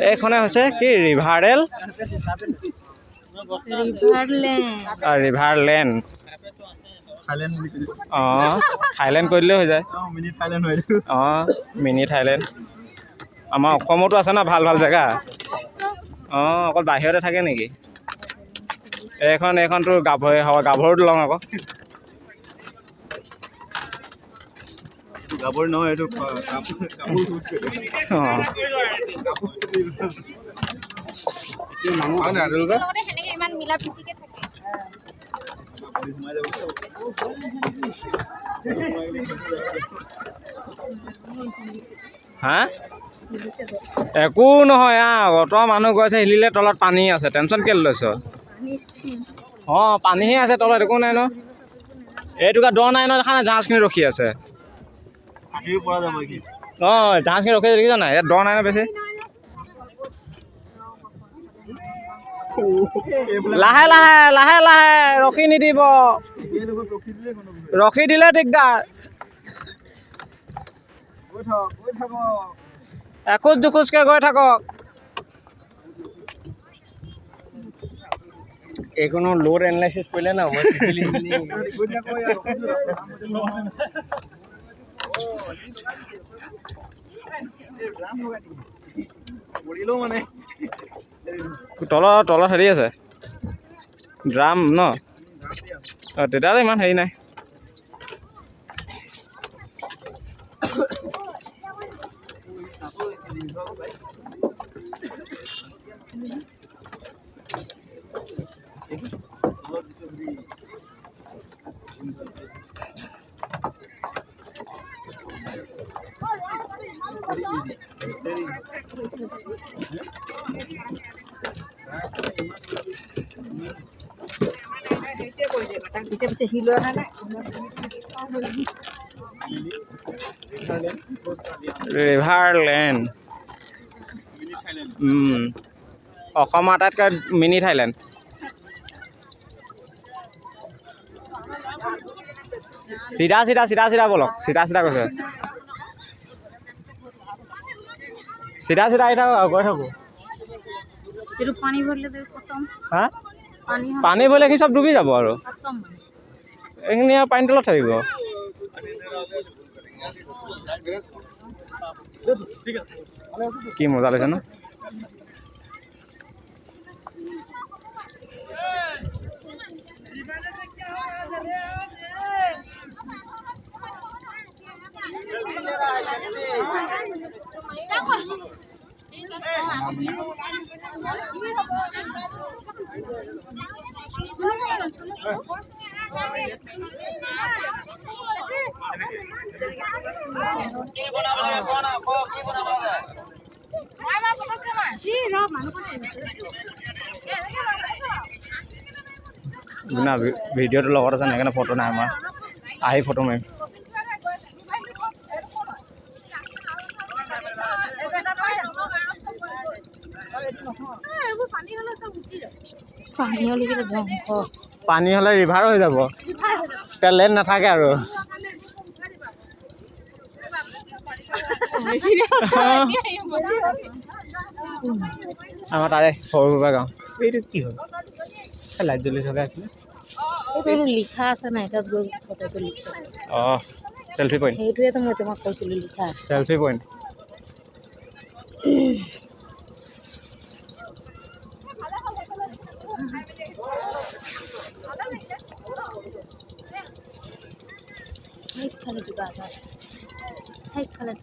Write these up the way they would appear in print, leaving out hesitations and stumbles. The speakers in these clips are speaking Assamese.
এইখনে হৈছে কি ৰিভাৰডেল ৰিভাৰলেণ্ড অঁ থাইলেণ্ড কৈ দিলেই হৈ যায় অঁ মিনি থাইলেণ্ড আমাৰ অসমতো আছে না ভাল ভাল জেগা অঁ অকল বাহিৰতে থাকে নেকি এইখনতো গাভৰু দলং আকৌ গাভৰু নহয় এইটো হা একো নহয় অত মানুহ গৈছে হিলিলে তলত পানী আছে টেনশ্যন কেলৈ লৈছ অঁ পানীহে আছে তলত একো নাই ন এইটোকা দ নাই ন দেখা নাই জাহাজখিনি ৰখি আছে অঁ জাহাজখিনি ৰখি দেখিছ নাই ইয়াত দ নাই ন বেছি লাহে লাহে লাহে লাহে ৰখি নিদিব ৰখি দিলে দিগদাৰ এখোজ দুখোজকে গৈ থাকক এইকোনো লোড এনালাইচিছ কৰিলে ন মই তলত হেৰি আছে ড্ৰাম ন অঁ তেতিয়াহ'লে ইমান হেৰি নাই ৰিভাৰলেণ্ড অসমৰ আটাইতকৈ মিনি থাইলেণ্ড চিধা চিধা চিধা চিধা বলক চিধা চিধা কৈছে চিধা চিধা আহি থাকক গৈ থাকো হা পানী ভৰিলে কি চব ডুবি যাব আৰু এইখিনি আৰু পানী তলত থাকিব কি মজা লাগিছে ন না ভিডিঅ'টো লগত আছে সেইকাৰণে ফটো নাই আমাৰ আহি ফটো মাৰিম পানী হ'লে ৰিভাৰ হৈ যাব এতিয়া লেণ্ড নাথাকে আৰু আমাৰ তাৰে সৰু সুৰা গাঁও এইটো কি হ'ল লাইট জ্বলি থকা আছিলে লিখা আছে নাই তাত গৈ ফটোটো লিখা অঁ চেল্ফি পইণ্ট সেইটোৱেতো মই তোমাক কৈছিলোঁ লিখা আছে চেল্ফি পইণ্ট সেইফালে কিবা এটা আছে সেইফালে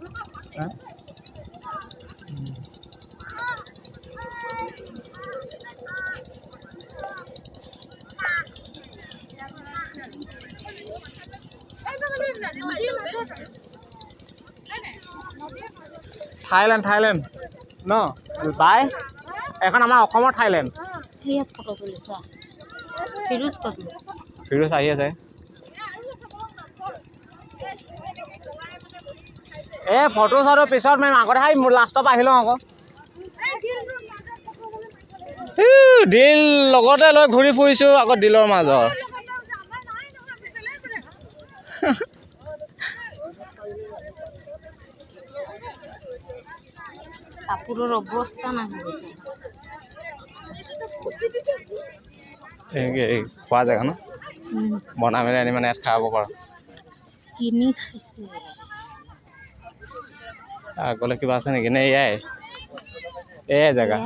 থাইলেণ্ড ন বাই এখন আমাৰ অসমৰ থাইলেণ্ড সেয়া ফটো তুলিছা ফিৰোজ ক'ত ফিৰোজ আহি আছে ফটো চটো পিছত মাৰিম আগতে লাষ্টত আহি লওঁ আকৌ দিল লগতে লৈ ঘূৰি ফুৰিছোঁ আকৌ দিলৰ মাজত কাপোৰৰ অৱস্থা নাই হৈছে এই খোৱা জেগা ন বনাই মেলি আনি মানে ইয়াত খাব পাৰোঁ কিনি খাইছে আগলৈ কিবা আছে নেকি নে এয়াই জেগা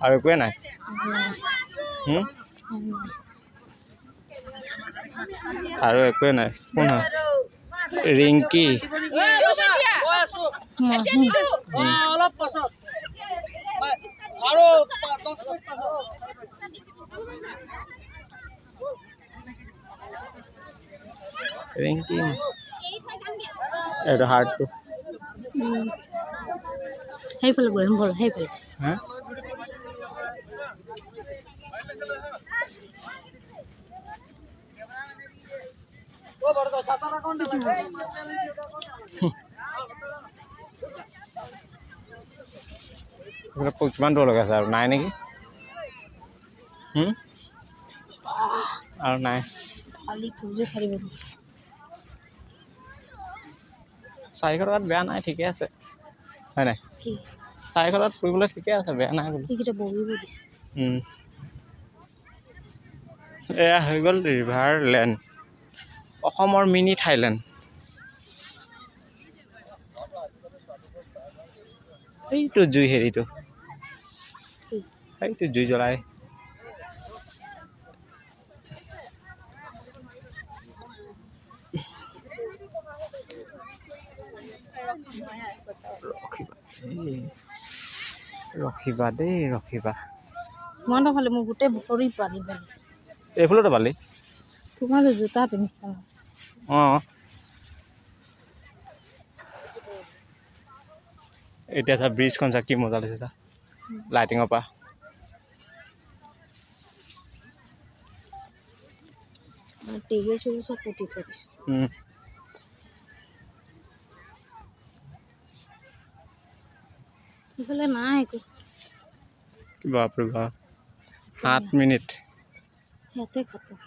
আৰু একোৱে নাই আৰু একোৱে নাই কোন হয় ৰিংকি ৰিংকি এইটো হাৰ্টটো সেইফালে গৈ আহিম ব'ল সেইফালে হা কিমান দূৰ লগাইছে আৰু নাই নেকি আৰু নাই খালি খুঁজে সাৰিব 400 টকাত বেয়া নাই ঠিকে আছে হয় নাই কি 400 টকাত ফুৰিবলৈ ঠিকে আছে বেয়া নাই বোলো সেইকেইটা বহিব দিছে এয়া হৈ গ'ল ৰিভাৰ লেণ্ড অসমৰ মিনি থাইলেণ্ড এইটো জুই হেৰিটো এইটো জুই জ্বলাই ৰখিবা দেই ৰখিবা মই ফালে মোৰ গোটেই ভৰি পানী পানী এইফালেতো পালি তোমাৰ জোতা পিন্ধিছা অঁ এতিয়া চা ব্ৰিজখন চা কি মজা লাগিছে চা লাইটিঙৰ পৰা টিভি চব পুতি থৈ দিছে এইফালে নাই একো বাপৰে বাপ 7 মিনিট ইয়াতে খতম